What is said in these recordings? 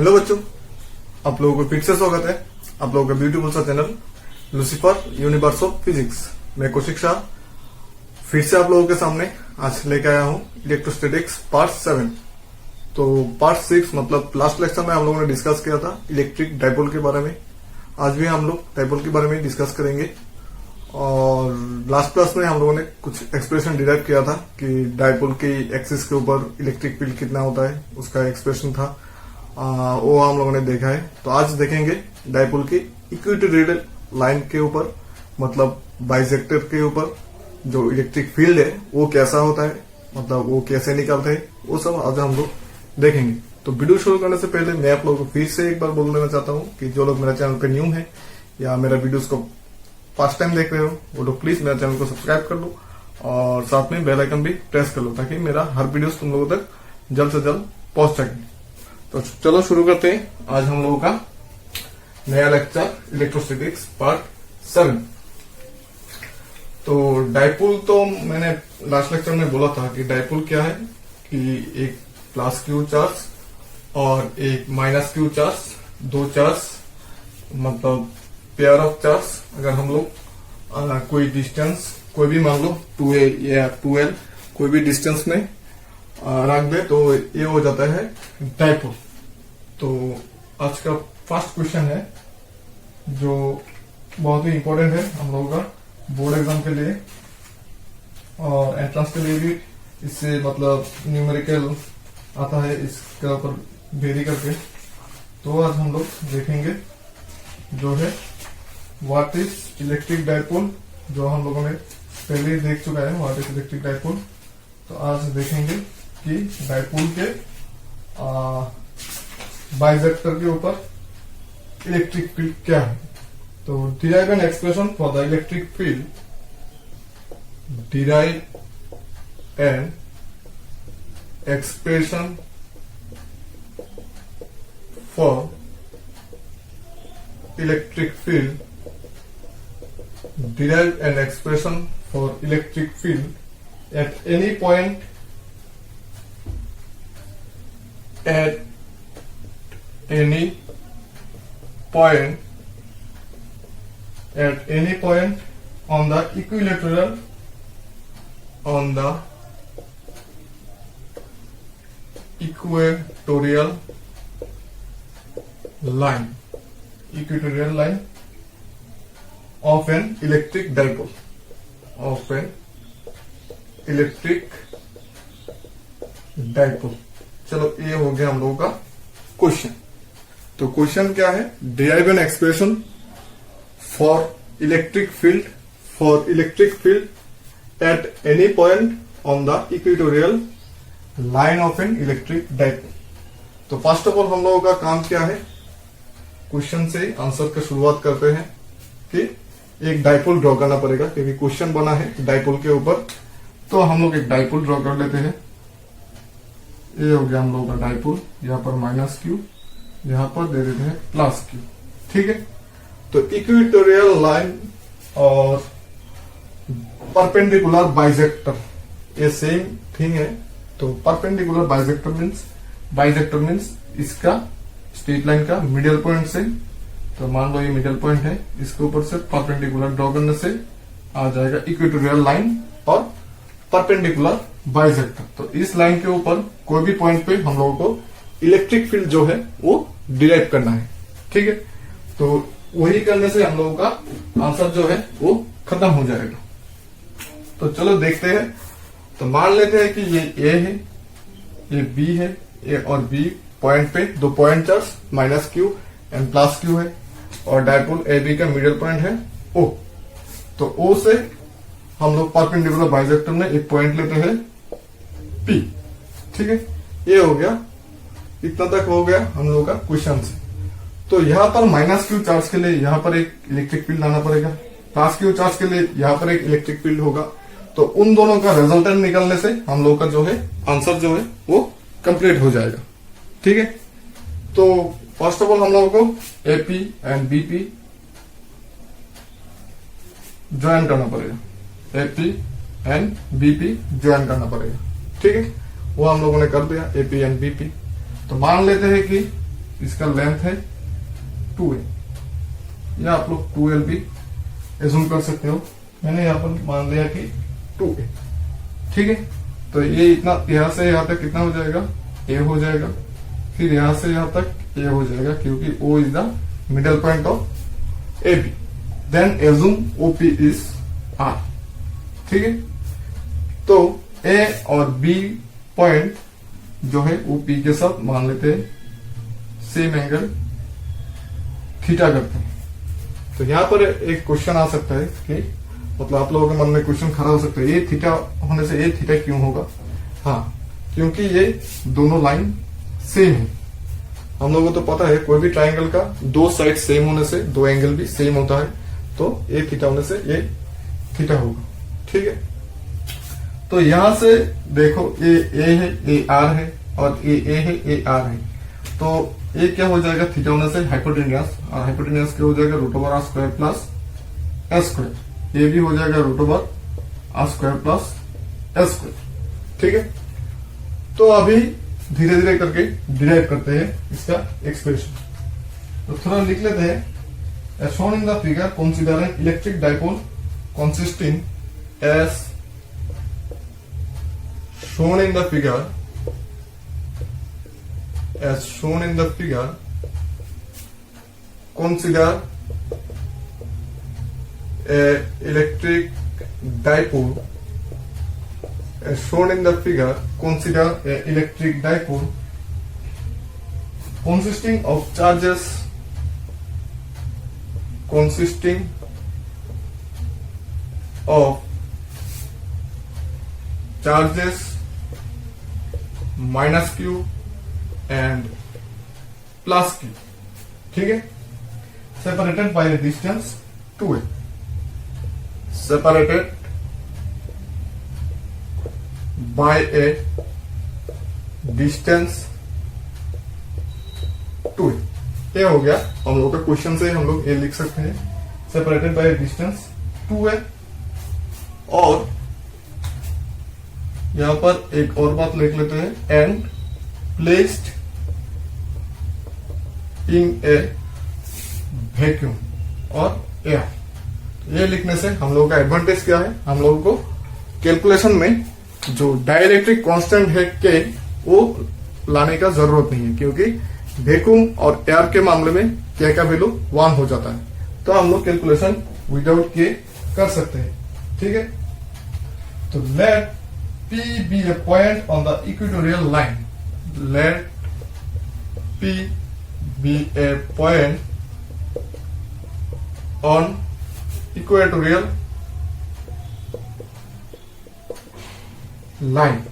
Hello बच्चों, आप लोगों को फिर से स्वागत है आप लोगों का ब्यूटीफुल सा channel Lucifer universe of physics. मैं कौशिक शाह फिर से आप लोगों के सामने आज लेके आया हूँ इलेक्ट्रोस्टैटिक्स पार्ट 7। तो पार्ट 6 मतलब लास्ट लेक्चर में हम लोगों ने डिस्कस किया था इलेक्ट्रिक डाइपोल के बारे में। आज भी हम लोग डाइपोल के बारे में डिस्कस करेंगे। और लास्ट क्लास में हम लोगों ने कुछ एक्सप्रेशन डिराइव किया था कि डाइपोल की एक्सिस के ऊपर इलेक्ट्रिक फील्ड कितना होता है, उसका एक्सप्रेशन था। वो हम लोगों ने देखा है। तो आज देखेंगे डाइपोल की इक्वेटोरियल लाइन के ऊपर मतलब बाइसेक्टर के ऊपर जो इलेक्ट्रिक फील्ड है वो कैसा होता है, मतलब वो कैसे निकलता है, वो सब आज हम लोग देखेंगे। तो वीडियो शुरू करने से पहले मैं आप लोगों को फिर से एक बार बोल देना चाहता हूँ कि जो लोग मेरे चैनल पे न्यू है या मेरा वीडियोस को फर्स्ट टाइम देख रहे हो वो लोग प्लीज मेरा चैनल को सब्सक्राइब कर लो और साथ में बेल आइकन भी प्रेस कर लो ताकि मेरा हर वीडियोस तुम लोगों तक जल्द से जल्द पहुंच सके। तो चलो शुरू करते हैं आज हम लोगों का नया लेक्चर इलेक्ट्रोस्टैटिक्स पार्ट 7। तो डाइपोल तो मैंने लास्ट लेक्चर में बोला था कि डाइपोल क्या है कि एक प्लस क्यू चार्ज और एक माइनस क्यू चार्ज, दो चार्ज मतलब पेयर ऑफ चार्ज अगर हम लोग कोई डिस्टेंस कोई भी मान लो 2a या 2l कोई भी डिस्टेंस में रख दे तो ये हो जाता है डाइपोल। तो आज का फर्स्ट क्वेश्चन है जो बहुत ही इंपॉर्टेंट है हम लोगों का बोर्ड एग्जाम के लिए और एंट्रेंस के लिए भी। इससे मतलब न्यूमेरिकल आता है इसके ऊपर वेरी करके। तो आज हम लोग देखेंगे जो है व्हाट इज इलेक्ट्रिक डाइपोल, जो हम लोगों ने पहले देख चुका है व्हाट इज इलेक्ट्रिक डाइपोल। तो आज देखेंगे कि डाइपोल के बाइसेक्टर के ऊपर इलेक्ट्रिक फील्ड क्या है। तो derive an expression for the electric field, derive an expression for electric field, derive an expression for electric field at any point on the equatorial line of an electric dipole, चलो ये हो गया हम लोगों का क्वेश्चन। तो question क्या है, derive an expression for electric field at any point on the equatorial line of N electric dipole. तो फर्स्ट ऑफ ऑल हम लोगों का काम क्या है, क्वेश्चन से आंसर की शुरुआत करते हैं कि एक डाइपोल ड्रॉ करना पड़ेगा क्योंकि क्वेश्चन बना है डाइपोल के ऊपर। तो हम लोग एक डाइपोल ड्रॉ कर लेते हैं। ये हो गया हम लोगों का डाइपोल, यहाँ पर माइनस क्यू, यहाँ पर दे देते हैं प्लस क्यू। ठीक है। तो इक्वेटोरियल लाइन और परपेंडिकुलर बाइसेक्टर ये सेम थिंग है। तो परपेंडिकुलर बाइसेक्टर मीन्स इसका स्ट्रेट लाइन का मिडिल पॉइंट से, तो मान लो ये मिडिल पॉइंट है, इसके ऊपर से परपेंडिकुलर ड्रॉ करने से आ जाएगा इक्वेटोरियल लाइन और परपेंडिकुलर बाइसेक्टर। तो इस लाइन के ऊपर कोई भी पॉइंट पे हम लोगों को इलेक्ट्रिक फील्ड जो है वो डिराइव करना है। ठीक है। तो वही करने से हम लोगों का आंसर जो है वो खत्म हो जाएगा। तो चलो देखते हैं। तो मान लेते हैं कि ये ए है, ये बी है, ए और बी पॉइंट पे दो point charge minus Q and plus Q है और डाइपोल ए बी का मिडिल पॉइंट है ओ। तो ओ से हम लोग परपेंडिकुलर बाइसेक्टर में एक पॉइंट लेते हैं पी। ठीक है। ये हो गया, इतना तक हो गया हम लोगों का क्वेश्चन से। तो यहाँ पर माइनस क्यू चार्ज के लिए यहाँ पर एक इलेक्ट्रिक फील्ड लाना पड़ेगा, प्लस क्यू चार्ज के लिए यहाँ पर एक इलेक्ट्रिक फील्ड होगा। तो उन दोनों का रिजल्टेंट निकलने से हम लोग का जो है आंसर जो है वो कंप्लीट हो जाएगा। ठीक है। तो फर्स्ट ऑफ ऑल हम लोगों को एपी एंड बीपी ज्वाइन करना पड़ेगा, एपी एंड बीपी ज्वाइन करना पड़ेगा। ठीक है। वो हम लोगों ने कर दिया एपी एंड बीपी। तो मान लेते हैं कि इसका लेंथ है 2a, या आप लोग 2l भी एज्यूम कर सकते हो। मैंने यहाँ पर मान लिया कि 2a, ठीक है। तो ये इतना यहां से यहां तक कितना हो जाएगा, a हो जाएगा, फिर यहां से यहां तक a हो जाएगा, क्योंकि o is the middle point of ab। Then assume OP is r, ठीक है। तो a और b पॉइंट जो है वो p के साथ मान लेते हैं सेम एंगल थीटा करते हैं। तो यहां पर एक क्वेश्चन आ सकता है कि मतलब आप लोगों के मन में क्वेश्चन खड़ा हो सकता है, ये थीटा होने से ये थीटा क्यों होगा? हाँ, क्योंकि ये दोनों लाइन सेम है। हम लोगों को तो पता है कोई भी ट्राइंगल का दो साइड सेम होने से दो एंगल भी सेम होता है, तो ये थीटा होने से ये थीटा होगा, ठीक है। तो यहां से देखो ये ए है, ये आर है, और ये ए है, ये आर है। तो ये क्या हो जाएगा थीटा होने से हाइपोटेनियस, और हाइपोटेनियस क्या हो जाएगा root over r square plus s square. ये भी हो जाएगा root over r square plus s square, ठीक है। तो अभी धीरे धीरे करके डिराइव करते हैं इसका एक्सप्रेशन। तो थोड़ा लिख लेते हैं। As shown in the figure consider an electric dipole consisting as shown in the figure, as shown in the figure, consider a electric dipole, as shown in the figure, consider a electric dipole consisting of charges, consisting of charges minus q and plus q, ठीक है। separated by a distance 2a, separated by a distance 2a। ये हो गया हम लोग का question से हम लोग ये लिख सकते हैं separated by a distance 2a। और यहां पर एक और बात लिख लेते हैं, and placed in A vacuum और एयर। ये लिखने से हम लोगों का एडवांटेज क्या है, हम लोगों को कैलकुलेशन में जो डाइलेक्ट्रिक कांस्टेंट है के वो लाने का जरूरत नहीं है, क्योंकि वैक्यूम और एयर के मामले में के का वैल्यू 1 हो जाता है। तो हम लोग कैलकुलेशन विदाउट के कर सकते हैं, ठीक है। तो let P be a point on the equatorial line. Let P be a point on equatorial line.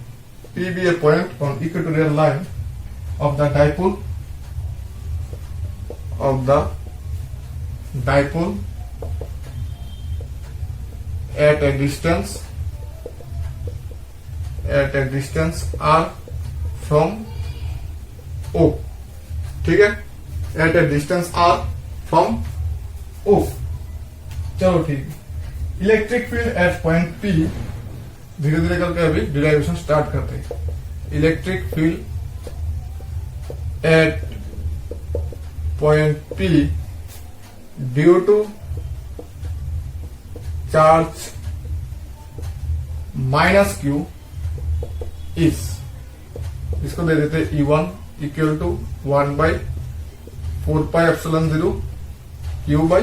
P be a point on equatorial line of the dipole, of the dipole at a distance r from O, ठीक है। at a distance r from O, चलो ठीक है। Electric field at point P, धीरे धीरे करके अभी derivation start करते हैं। Electric field at point P due to charge minus q is, इसको दे देते E1 equal to 1/4πε0 q by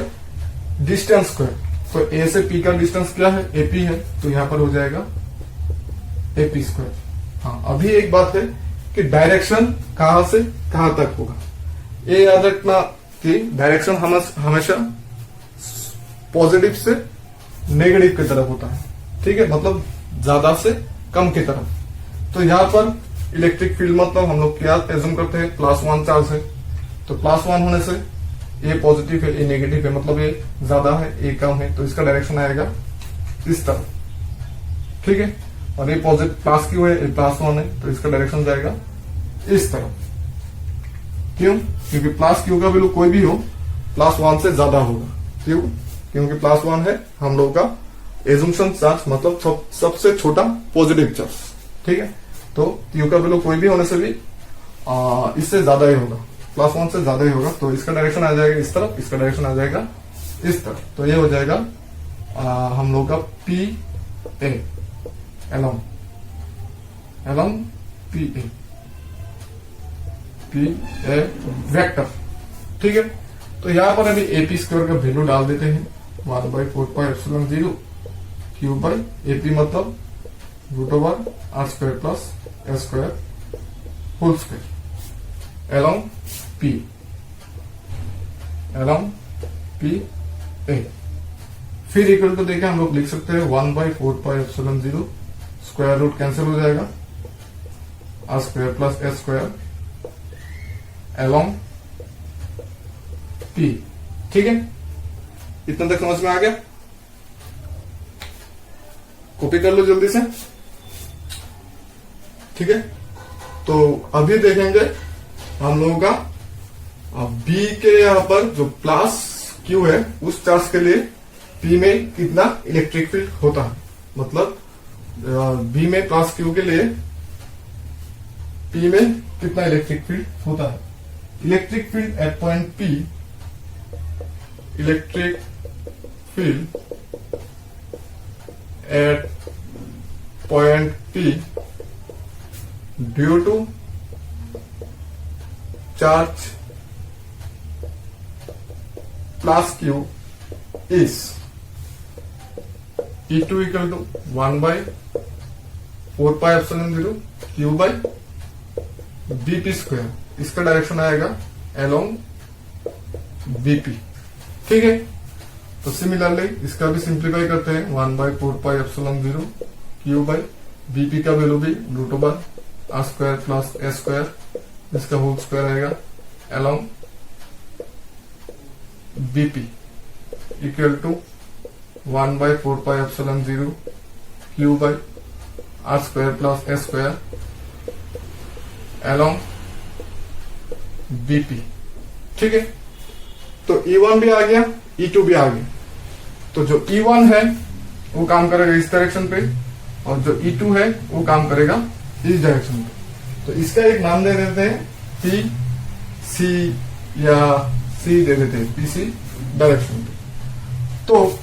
distance square. तो ए से पी का डिस्टेंस क्या है, एपी है, तो यहां पर हो जाएगा एपी स्क्वायर। हाँ, अभी एक बात है कि डायरेक्शन कहां से कहां तक होगा, ये याद रखना कि डायरेक्शन हमेशा पॉजिटिव से नेगेटिव की तरफ होता है, ठीक है, मतलब ज्यादा से कम की तरफ। तो यहां पर इलेक्ट्रिक फील्ड मतलब हम लोग क्या एज्यूम करते हैं, +1 चार्ज है, तो +1 होने से ये पॉजिटिव है, ये नेगेटिव है, मतलब ये ज्यादा है, ये कम है, तो इसका डायरेक्शन आएगा इस तरफ, ठीक है। और ये पॉजिटिव प्लस क्यू है, ये +1 है, तो इसका डायरेक्शन जाएगा इस तरफ। क्यों? क्योंकि प्लस क्यू का वैल्यू कोई भी हो +1 से ज्यादा होगा। क्यों? क्योंकि +1 है हम लोग का एजुम्पशन चार्ज, मतलब सबसे छोटा पॉजिटिव चार्ज, ठीक है। तो क्यू का वैल्यू कोई भी होने से भी इससे ज्यादा ही होगा, +1 से ज्यादा ही होगा, तो इसका डायरेक्शन आ जाएगा इस तरफ, इसका डायरेक्शन आ जाएगा इस तरफ। तो ये हो जाएगा हम लोग का P A along P A vector. ठीक है, तो यहां पर अभी एपी स्क्वायर का वैल्यू डाल देते हैं 1/4πε0 क्यूब बाई एपी मतलब √r² plus s² whole square along P A. फिर इक्वल टू देके हम लोग लिख सकते हैं 1/4πε0 स्क्वायर रूट कैंसिल हो जाएगा r² plus s² along P. ठीक है, इतना तक समझ में आ गया? कॉपी कर लो जल्दी से। ठीक है, तो अभी देखेंगे हम लोगों का बी के यहां पर जो प्लस क्यू है उस चार्ज के लिए पी में कितना इलेक्ट्रिक फील्ड होता है, मतलब बी में प्लस क्यू के लिए पी में कितना इलेक्ट्रिक फील्ड होता है। Electric field at point P, electric field at point P due to charge plus q is E2 equal to 1/4πε0 q by BP square. इसका डायरेक्शन आएगा एलोंग बीपी। ठीक है, तो सिमिलरली इसका भी सिंप्लीफाई करते हैं 1/4πε0 क्यू बाई बीपी का वैल्यू भी √r² प्लस s², इसका होल स्क्वायर आएगा along BP equal to 1/4πε0 q by r² plus s² along BP. ठीक है, तो E1 भी आ गया, E2 भी आ गया। तो जो E1 है वो काम करेगा इस डायरेक्शन पे और जो E2 है वो काम करेगा इस डायरेक्शन पे। तो इसका एक नाम दे देते हैं पी सी या सी दे देते हैं पीसी डायरेक्शन पे। तो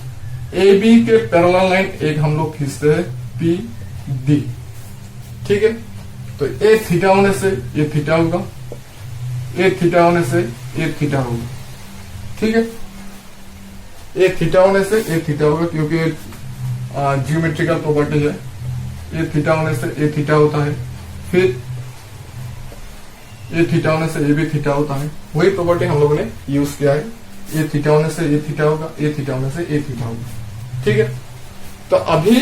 ए बी के पैरेलल लाइन एक हम लोग खींचते हैं पी डी। ठीक है, तो ए थीटा होने से ये थीटा होगा, ए थीटा होने से ए थीटा होगा। ठीक है, ए थीटा होने से ए थीटा होगा क्योंकि जियोमेट्रिकल प्रॉपर्टी है। ए थीटा होने से ए थीटा होता है, फिर ए थीटा होने से ए भी थीटा होता है। वही प्रॉपर्टी हम लोगों ने यूज किया है। ए थीटा होने से ए थीटा होगा, ए थीटा होने से ए थीटा होगा। ठीक है, तो अभी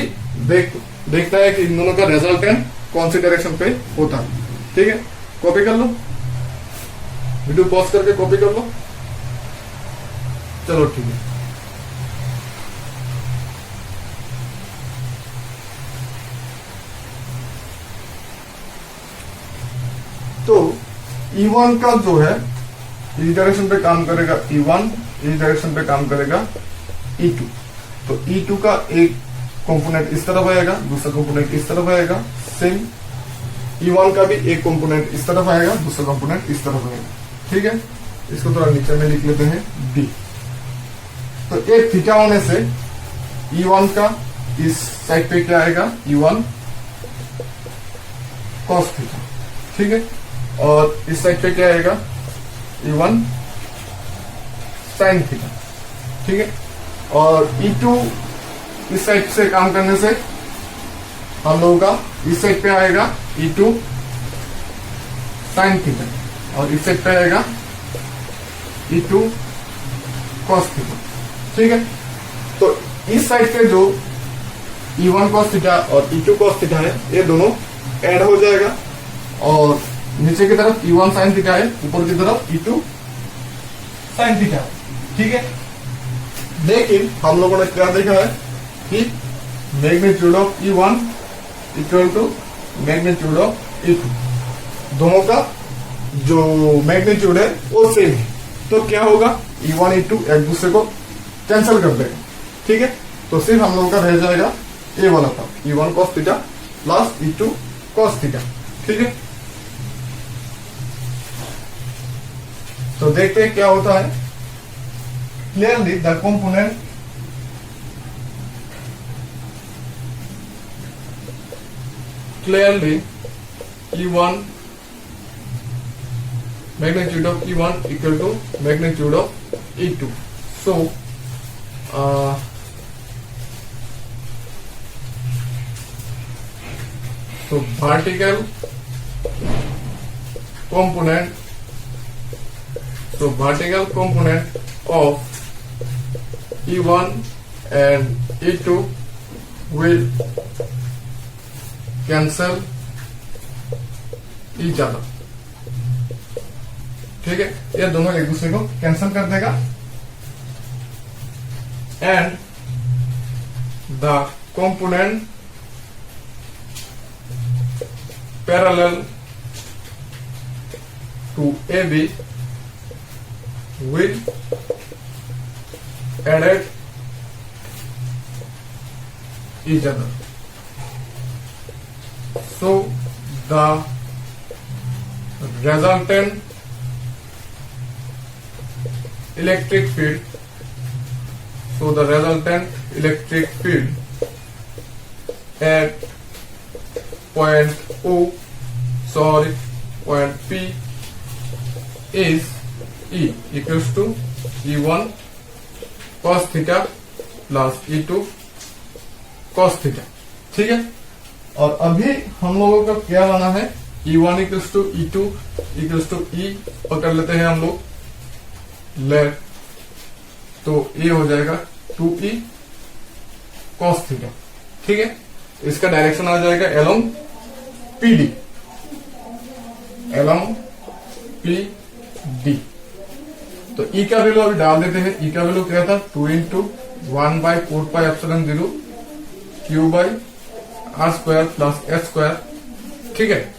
देखना है कि इन दोनों का रिजल्टेंट कौन सी डायरेक्शन पे होता है। ठीक है, कॉपी कर लो, वीडियो पॉज करके कॉपी कर लो। चलो ठीक है, तो E1 का जो है इस डायरेक्शन पे काम करेगा E1, इस डायरेक्शन पे काम करेगा E2। तो E2 का एक कंपोनेंट इस तरफ आएगा, दूसरा कंपोनेंट इस तरफ आएगा। सेम E1 का भी एक कंपोनेंट इस तरफ आएगा, दूसरा कंपोनेंट इस तरफ आएगा। ठीक है, इसको थोड़ा नीचे में लिख लेते हैं D। तो एक थीटा होने से E1 का इस साइड पे क्या आएगा, E1 cos थीटा। ठीक है, और इस साइड पे क्या आएगा, E1 sin थीटा। ठीक है, और E2 इस साइड से काम करने से हम लोगों का इस साइड पे आएगा E2 sin थीटा और इस साइड पे आएगा E2 cos थीटा। ठीक है, तो इस साइड पे जो E1 cos थीटा और E2 cos थीटा है ये दोनों ऐड हो जाएगा और नीचे की तरफ E1 sin थीटा है, ऊपर की तरफ E2 sin थीटा। ठीक है, लेकिन हम लोगों ने क्या देखा है कि magnitude of E1 equal to magnitude of E2, दोनों का जो मैग्नीट्यूड है वो सेम है। तो क्या होगा, E1 E2 एक दूसरे को कैंसिल कर देगा। ठीक है, तो सिर्फ हम लोगों का रह जाएगा ए वाला part, E1 cos theta plus E2 cos theta. ठीक है, तो देखते हैं क्या होता है। Clearly the component clearly E1 magnitude of E1 equal to magnitude of E2. So vertical component of E1 and E2 will cancel each other. ठीक है, ये दोनों एक दूसरे को कैंसिल कर देगा। And the component parallel to AB will added each other. So the resultant electric field at point P is E equals to E1 cos theta plus E2 cos theta। ठीक है, और अभी हम लोगों का क्या लाना है, E1 equals to E2 equals to E पकड़ लेते हैं हम लोग लेट, तो ये हो जाएगा 2E cos थीटा। ठीक है, इसका डायरेक्शन आ जाएगा अलोंग PD, तो E का वैल्यू अभी डाल देते हैं। E का वैल्यू क्या था, 2 into 1/4πε0 Q by R square plus S square. ठीक है,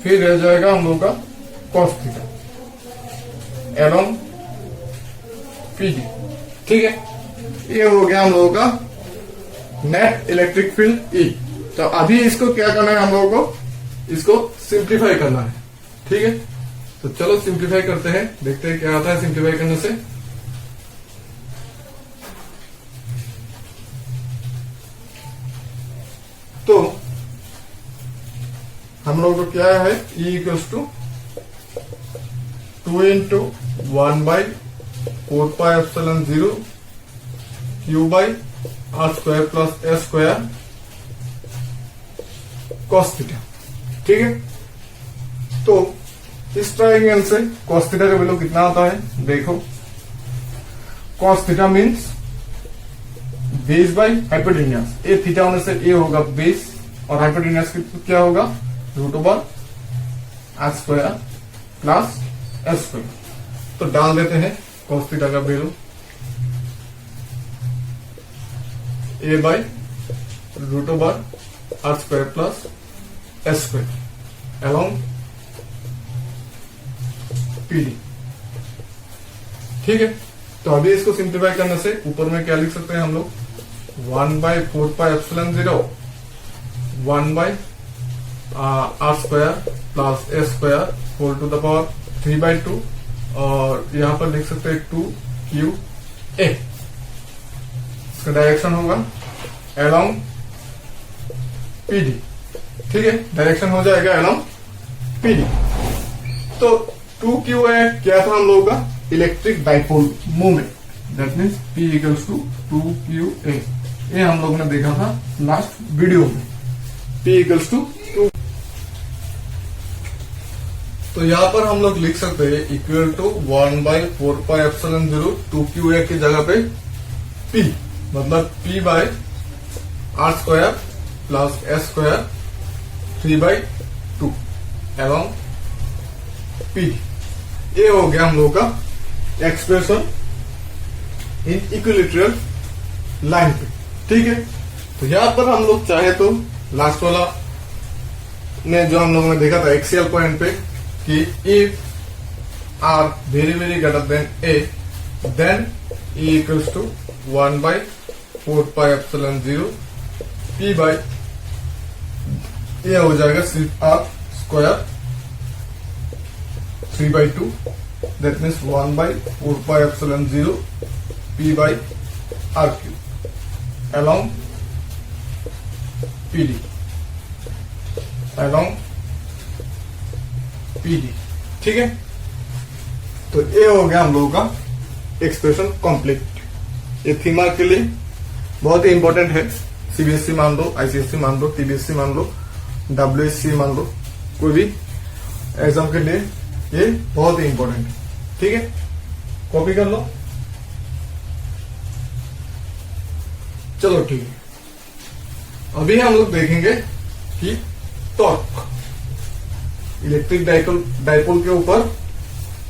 फिर रह जाएगा हम लोग का cos थीटा एलोंग PD। ठीक है, ये हो गया हम लोगों का नेट इलेक्ट्रिक फील्ड E। तो अभी इसको क्या करना है, हम लोगों को इसको सिंप्लीफाई करना है। ठीक है, तो चलो सिंप्लीफाई करते हैं, देखते हैं क्या आता है सिंप्लीफाई करने से। तो हम लोग को क्या है, E equals to 2 into 1/4πε0 Q by R square plus S square cos theta. ठीक है, तो इस ट्रायंगल से cos थीटा का वैल्यू कितना आता है, देखो cos theta means base by hypotenuse. A theta होने से ए होगा बेस और हाइपोटेन्यूस क्या होगा, √r square plus S square. तो डाल देते हैं cos थीटा का value a by √r square plus S square along PD। ठीक है, तो अभी इसको सिंप्लीफाई करने से ऊपर में क्या लिख सकते हैं हम लोग, 1/4πε0 1/r square plus S square whole to the power 3/2 और यहां पर लिख सकते हैं 2QA। इसका डायरेक्शन होगा अलोंग PD। ठीक है, डायरेक्शन हो जाएगा अलोंग PD। तो 2QA क्या था हम लोगों का, electric dipole moment, that means P equals to 2QA। ये हम लोग ने देखा था लास्ट वीडियो में, P इक्वल्स टू 2। तो यहां पर हम लोग लिख सकते हैं इक्वल टू 1/4πε0 2QA की जगह पे P, मतलब P by R square plus S square 3/2 along P। ये हो गया हम लोगों का एक्सप्रेशन इन इक्विलिटरल लाइन पे। ठीक है, तो यहां पर हम लोग चाहे तो लास्ट वाला ने जो हम लोगों ने देखा था एक्सियल पॉइंट पे कि if R very very greater than A then E equals to 1/4πε0 P by ये हो जाएगा सिर्फ R square 3/2 that means 1/4πε0 P/RQ along PD ठीक है। तो ये हो गया हम लोगों का एक्सप्रेशन कंप्लीट। ये 3 मार्क के लिए बहुत ही इंपॉर्टेंट है। सीबीएसई मान लो, आईसीएसई मान लो, टीबीएससी मान लो, डब्ल्यूएससी मान लो, कोई भी एग्जाम के लिए ये बहुत ही इंपॉर्टेंट है। ठीक है, कॉपी कर लो। चलो ठीक है, अभी हम लोग देखेंगे कि टॉर्क, इलेक्ट्रिक डाइपोल के ऊपर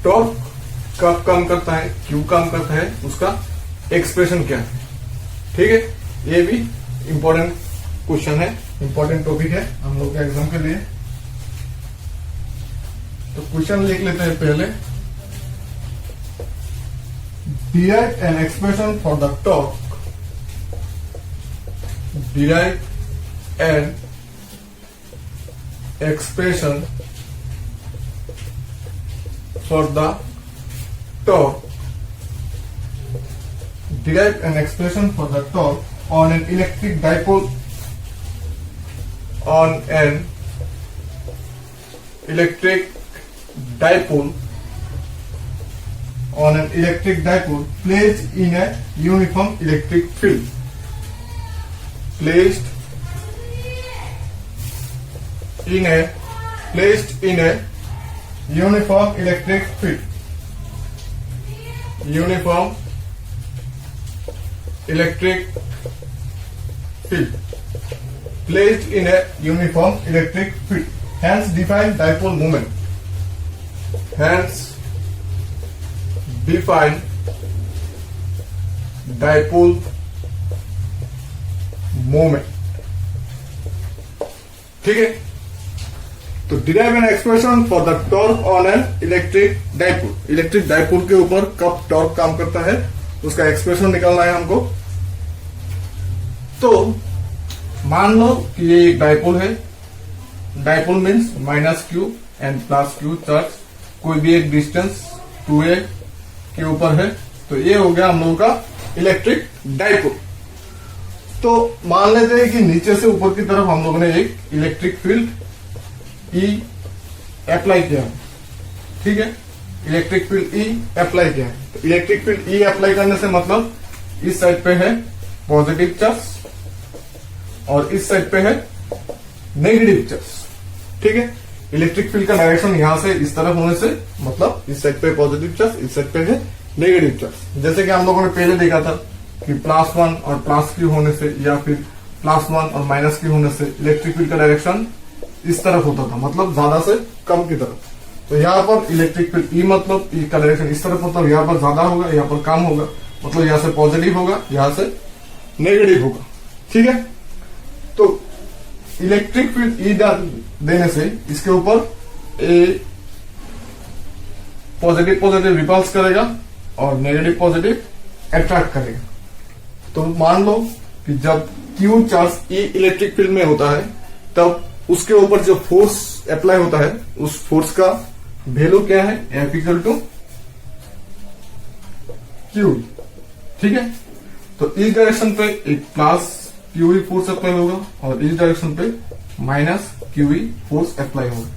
टॉर्क कब काम करता है, क्यों काम करता है, उसका एक्सप्रेशन क्या है। ठीक है, ये भी इंपॉर्टेंट क्वेश्चन है, इंपॉर्टेंट टॉपिक है हम लोग के एग्जाम के लिए। तो क्वेश्चन लिख लेते हैं पहले। Derive an expression for the torque, derive an expression for the torque, derive an expression for the torque on an electric dipole, on an electric dipole, on an electric dipole placed in a uniform electric field, placed in a uniform electric field, uniform electric field, placed in a uniform electric field, hence define dipole moment, hence define dipole moment। ठीक है, तो derive an expression for the torque on an electric dipole, electric dipole के ऊपर कब torque काम करता है उसका एक्सप्रेशन निकालना है हमको। तो मान लो कि ये एक डाइपोल है, dipole means -q and +q charge, कोई भी एक डिस्टेंस 2a के ऊपर है। तो ये हो गया हम लोगों का इलेक्ट्रिक डाइपोल। तो मान लेते हैं कि नीचे से ऊपर की तरफ हम लोगों ने एक इलेक्ट्रिक फील्ड E अप्लाई किया है। ठीक है, इलेक्ट्रिक फील्ड E अप्लाई किया है। तो इलेक्ट्रिक फील्ड E अप्लाई करने से मतलब इस साइड पे है पॉजिटिव चार्ज और इस साइड पे है नेगेटिव चार्ज। ठीक है, इलेक्ट्रिक फील्ड का डायरेक्शन यहां से इस तरफ होने से मतलब इस साइड पे पॉजिटिव चार्ज, इस साइड पे है नेगेटिव चार्ज। जैसे कि हम लोगों ने पहले देखा था कि +1 और +q होने से या फिर +1 और -q होने से इलेक्ट्रिक फील्ड का डायरेक्शन इस तरफ होता था, मतलब ज्यादा से कम की तरफ। तो यहाँ पर इलेक्ट्रिक फील्ड E मतलब E का डायरेक्शन इस तरफ, मतलब यहाँ पर ज्यादा होगा, यहाँ पर कम होगा, मतलब यहाँ से पॉजिटिव होगा, यहाँ से नेगेटिव होगा। ठीक है, तो इलेक्ट्रिक फील्ड E देने से इसके ऊपर पॉजिटिव रिपल्स करेगा और नेगेटिव पॉजिटिव अट्रैक्ट करेगा। तो मान लो कि जब Q charge E electric field में होता है तब उसके ऊपर जो फोर्स अप्लाई होता है उस फोर्स का वैल्यू क्या है, F = Q। ठीक है, तो इस डायरेक्शन पे एक +QE फोर्स अप्लाई होगा और इस डायरेक्शन पे -QE फोर्स अप्लाई होगा।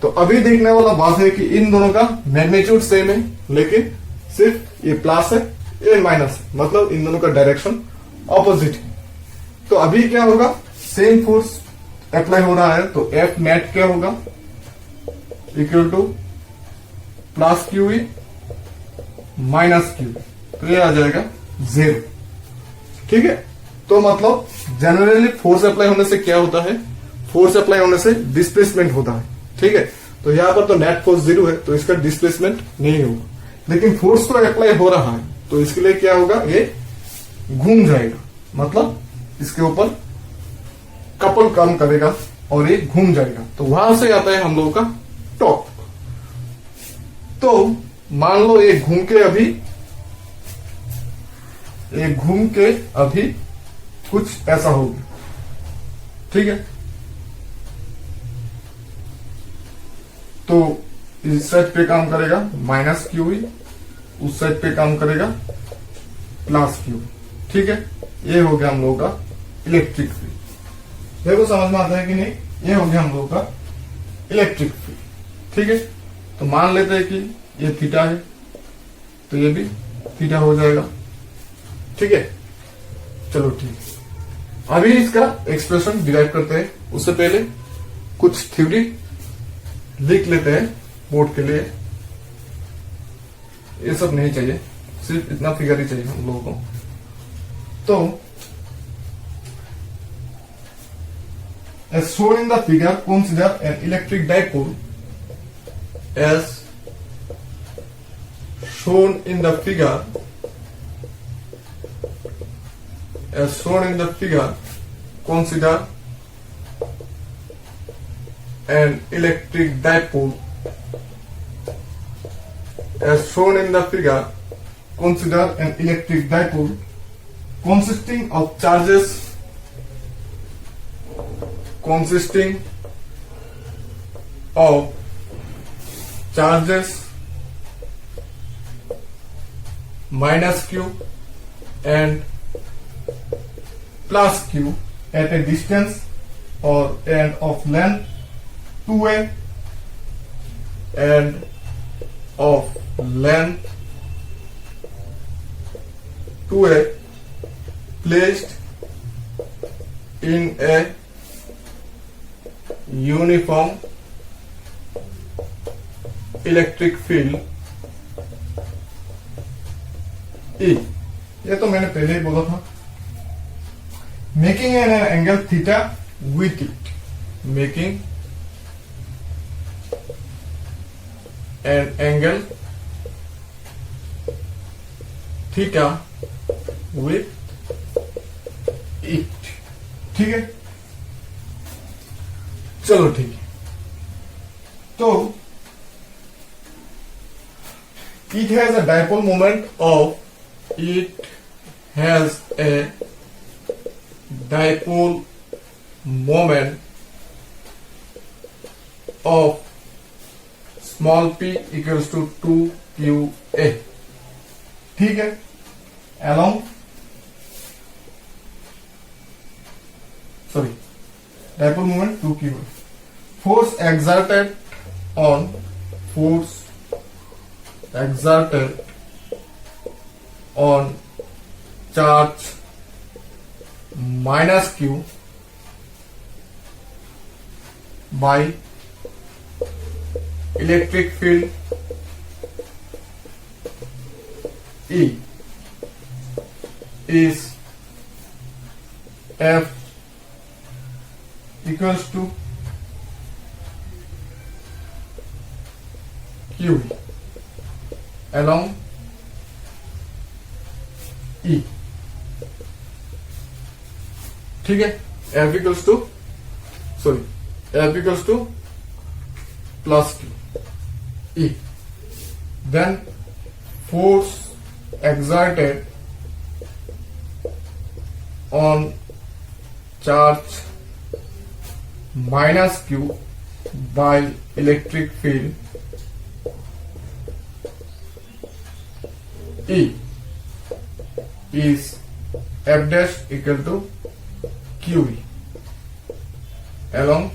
तो अभी देखने वाला बात है कि इन दोनों का मैग्नीट्यूड सेम है, लेकिन सिर्फ ये प्लस है ये माइनस है, मतलब इन दोनों का डायरेक्शन ऑपोजिट है। तो अभी क्या होगा, सेम फोर्स अप्लाई हो रहा है तो F नेट क्या होगा, = +QE -QE, तो ये आ जाएगा 0। ठीक है, तो मतलब जनरली फोर्स अप्लाई होने से क्या होता है, फोर्स अप्लाई होने से डिस्प्लेसमेंट होता है। ठीक है, तो यहां पर तो नेट फोर्स 0 है तो इसका डिस्प्लेसमेंट नहीं होगा, लेकिन फोर्स तो अप्लाई हो रहा है तो इसके लिए क्या होगा, ये घूम जाएगा, मतलब इसके ऊपर कपल काम करेगा और ये घूम जाएगा। तो वहां से आता है हम लोगों का टॉर्क। तो मान लो ये घूम के अभी कुछ ऐसा होगा। ठीक है, तो इस साइड पे काम करेगा माइनस क्यूई, उस साइड पे काम करेगा प्लस क्यू। ठीक है, ये हो गया हम लोगों का इलेक्ट्रिक फील्ड। देखो समझ में आता है कि नहीं, ये हो गया हम लोगों का इलेक्ट्रिक फील्ड। ठीक है, तो मान लेते हैं कि ये थीटा है, तो ये भी थीटा हो जाएगा। ठीक है, चलो ठीक है, अभी इसका एक्सप्रेशन डिराइव करते हैं। उससे पहले कुछ थ्योरी लिख लेते हैं बोर्ड के लिए। ये सब नहीं चाहिए, सिर्फ इतना फिगर ही चाहिए हम लोगों को। तो as shown in the figure, consider an electric dipole as shown in the figure, as shown in the figure, consider an electric dipole, as shown in the figure, consider an electric dipole consisting of charges minus q and plus q at a distance or and of length 2a and of length 2a placed in a uniform electric field E। ये तो मैंने पहले ही बोला था। Making an angle theta with it, making an angle theta with it. ठीक है, चलो ठीक है। तो it has a dipole moment of small p equals to 2qa। ठीक है, along dipole moment 2qa, force exerted on charge minus q by electric field E is F equals to Q along E। ठीक है, F equals to plus Q E, then force exerted on charge minus Q by electric field E is F dash equal to QE along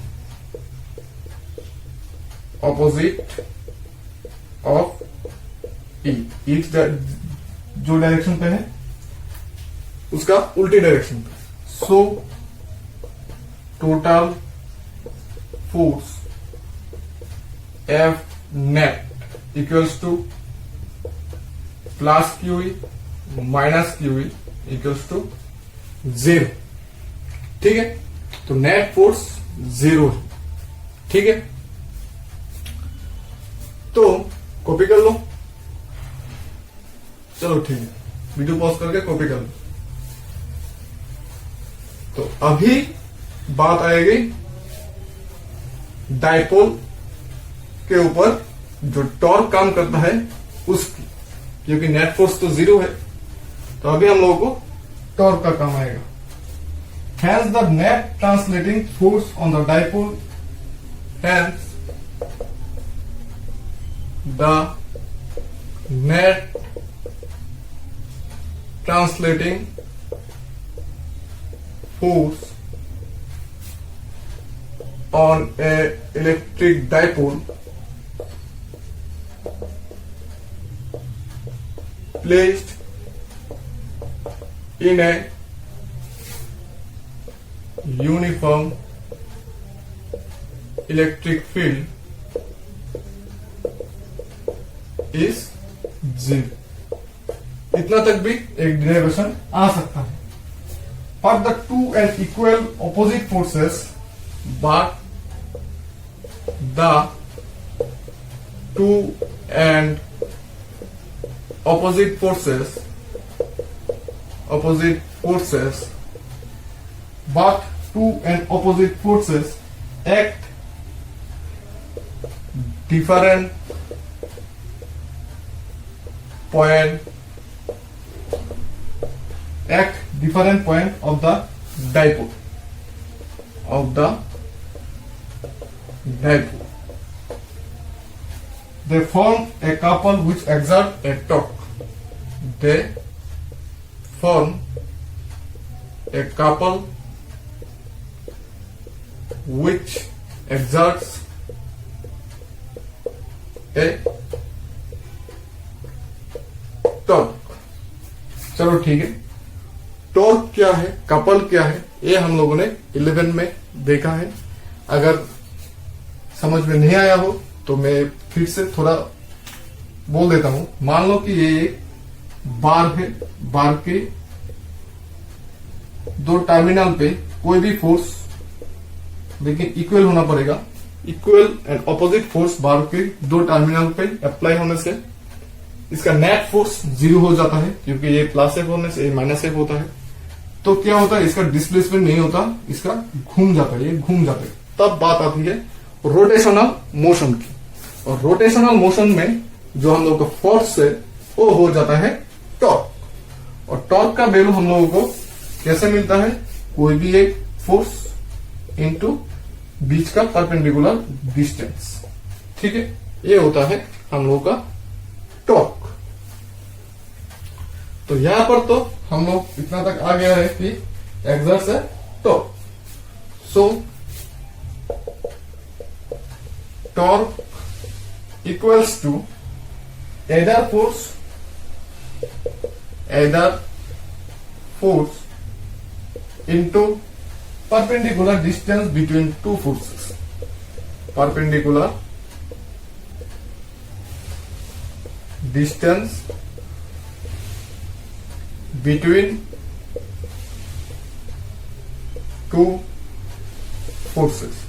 opposite of E। Each जो direction पे है उसका उल्टी direction पे। So total force F net equals to plus QE minus QE equals to 0। ठीक है, तो net force 0 है। ठीक है, तो कॉपी कर लो। चलो ठीक है, वीडियो पॉज करके कॉपी कर लो। तो अभी बात आएगी डाइपोल के ऊपर जो टॉर्क काम करता है उसकी, क्योंकि नेट फोर्स तो 0 है। तो अभी हम लोगों को टॉर्क का काम आएगा। Hence the net translating force on the dipole, hence the net translating force on a electric dipole placed in a uniform electric field is 0। इतना तक भी एक डेरिवेशन आ सकता है। For the two and equal opposite forces, but the two and opposite forces, but two and opposite forces act different point of the dipole they form a couple which exert a torque which exerts a torque. चलो ठीक है, torque क्या है, couple क्या है, ये हम लोगों ने 11 में देखा है। अगर समझ में नहीं आया हो तो मैं फिर से थोड़ा बोल देता हूं। मान लो कि ये एक बार है, बार के दो टर्मिनल पे कोई भी फोर्स, लेकिन इक्वल होना पड़ेगा, इक्वल एंड ऑपोजिट फोर्स बार के दो टर्मिनल पे अप्लाई होने से इसका नेट फोर्स 0 हो जाता है, क्योंकि ये प्लस एफ होने से माइनस एफ होता है। तो क्या होता है, इसका डिस्प्लेसमेंट नहीं होता, इसका घूम जाता है, ये घूम जाता है। तब बात आती है रोटेशनल मोशन की, और रोटेशनल मोशन में जो हम लोग का फोर्स है वो हो जाता है टॉर्क। और टॉर्क का वैल्यू हम लोगों को कैसे मिलता है, कोई भी एक फोर्स इनटू बीच का परपेंडिकुलर डिस्टेंस। ठीक है, ये होता है हम लोगों का टॉर्क। तो यहां पर तो हम लोग इतना तक आ गया है कि एक्सर्ट्स है torque. So torque equals to either force into perpendicular distance between two forces, perpendicular distance between two forces।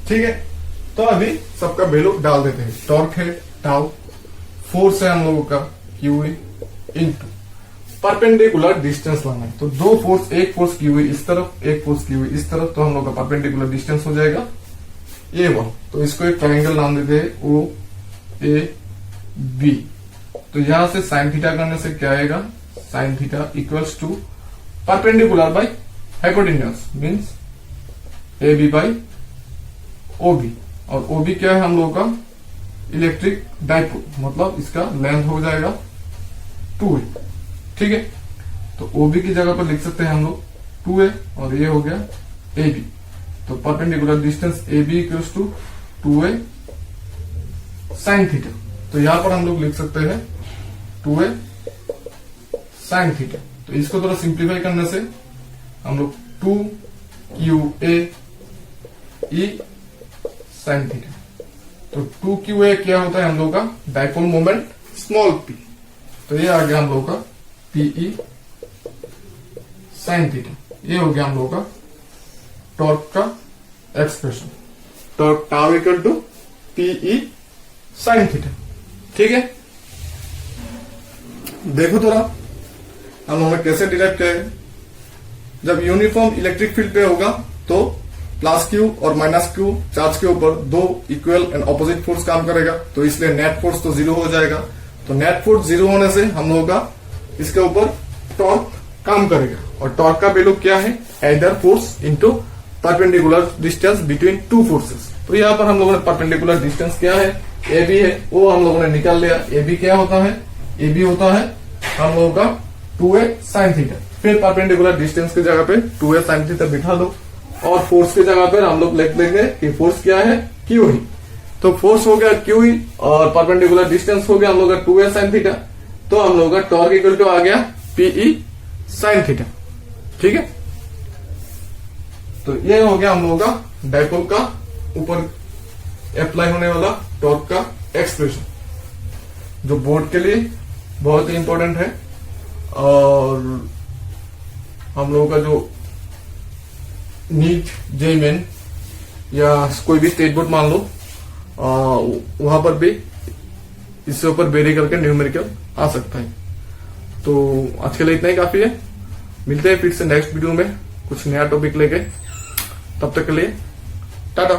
ठीक है, तो अभी सबका वैल्यू डाल देते हैं। टॉर्क है टाउ, फोर्स है हम लोगों का क्यू इंटू परपेंडिकुलर डिस्टेंस लाना है। तो दो फोर्स, एक फोर्स क्यू इस तरफ, एक फोर्स क्यू इस तरफ, तो हम लोग का परपेंडिकुलर डिस्टेंस हो जाएगा A1। तो इसको एक ट्राइंगल नाम देते हैं ओ ए बी। तो यहां से साइन थीटा करने से क्या आएगा, sine theta equals to perpendicular by hypotenuse means A B by O B. और ओ बी क्या है हम लोगों का, इलेक्ट्रिक डाइपोल, मतलब इसका लेंथ हो जाएगा 2a। ठीक है, तो ओबी की जगह पर लिख सकते हैं हम लोग 2a, और ये हो गया ए बी। तो perpendicular distance A B equals to 2a sine theta. तो यहां पर हम लोग लिख सकते हैं 2a साइन थीटा। तो इसको थोड़ा सिंप्लीफाई करने से हम लोग 2qa ई साइन थीटा। तो 2qa क्या होता है हम लोग का, डाइपोल मोमेंट स्मॉल p। तो ये आ गया हम लोग का पीई साइन थीटा। ये हो गया हम लोग का टॉर्क का expression, torque tau equal to PE sine theta. ठीक है, देखो थोड़ा हम लोगों ने कैसे डिराइव किया है। जब यूनिफॉर्म इलेक्ट्रिक फील्ड पे होगा तो प्लस क्यू और माइनस क्यू चार्ज के ऊपर दो इक्वल एंड ऑपोजिट फोर्स काम करेगा, तो इसलिए नेट फोर्स तो 0 हो जाएगा। तो नेट फोर्स 0 होने से हम लोगों का इसके ऊपर टॉर्क काम करेगा, और टॉर्क का वैल्यू क्या है, either force into perpendicular distance between two forces. तो यहाँ पर हम लोगों ने परपेंडिकुलर डिस्टेंस क्या है, ए बी है, वो हम लोगों ने निकाल लिया। ए बी क्या होता है, ए बी होता है हम लोगों का 2a sin थीटा। फिर परपेंडिकुलर डिस्टेंस की जगह पे 2a sin थीटा बिठा दो, और फोर्स की जगह पर हम लोग लिख देंगे कि फोर्स क्या है, क्यू ही। तो फोर्स हो गया क्यू ही, और परपेंडिकुलर डिस्टेंस हो गया हम लोग का 2a sin थीटा। तो हम लोग का टॉर्क इक्वल टू आ गया पीई sin थीटा। ठीक है, तो ये हो गया हम लोगों का डाइपोल का ऊपर अप्लाई होने वाला टॉर्क का एक्सप्रेशन, जो बोर्ड के लिए बहुत ही इंपॉर्टेंट है। और हम लोगों का जो नीट जेईई मेन या कोई भी स्टेट बोर्ड मान लो, वहां पर भी इससे ऊपर वेरी करके न्यूमेरिकल आ सकता है। तो आज के लिए इतना ही काफी है। मिलते हैं फिर से नेक्स्ट वीडियो में कुछ नया टॉपिक लेके। तब तक के लिए टाटा।